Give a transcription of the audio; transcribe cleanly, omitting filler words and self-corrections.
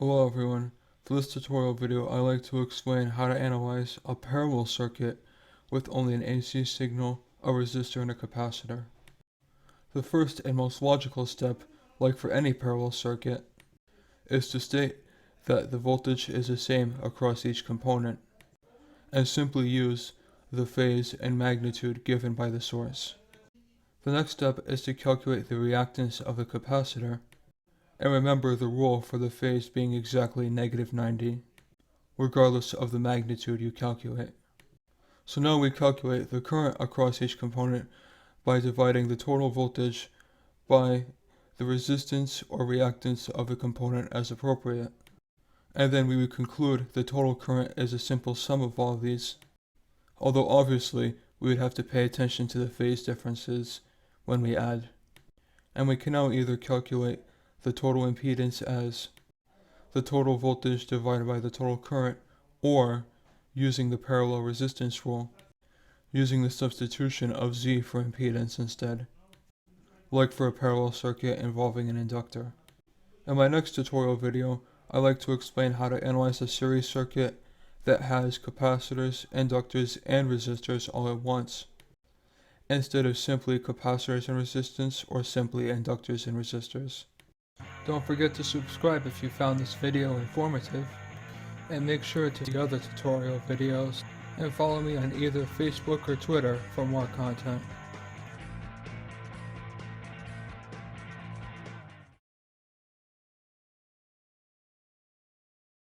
Hello everyone. For this tutorial video, I like to explain how to analyze a parallel circuit with only an AC signal, a resistor, and a capacitor. The first and most logical step, like for any parallel circuit, is to state that the voltage is the same across each component, and simply use the phase and magnitude given by the source. The next step is to calculate the reactance of the capacitor, and remember the rule for the phase being exactly -90, regardless of the magnitude you calculate. So now we calculate the current across each component by dividing the total voltage by the resistance or reactance of the component as appropriate. And then we would conclude the total current is a simple sum of all of these, although obviously we would have to pay attention to the phase differences when we add. And we can now either calculate the total impedance as the total voltage divided by the total current, or using the parallel resistance rule, using the substitution of Z for impedance instead, like for a parallel circuit involving an inductor. In my next tutorial video, I like to explain how to analyze a series circuit that has capacitors, inductors, and resistors all at once, instead of simply capacitors and resistance or simply inductors and resistors. Don't forget to subscribe if you found this video informative, and make sure to see other tutorial videos, and follow me on either Facebook or Twitter for more content.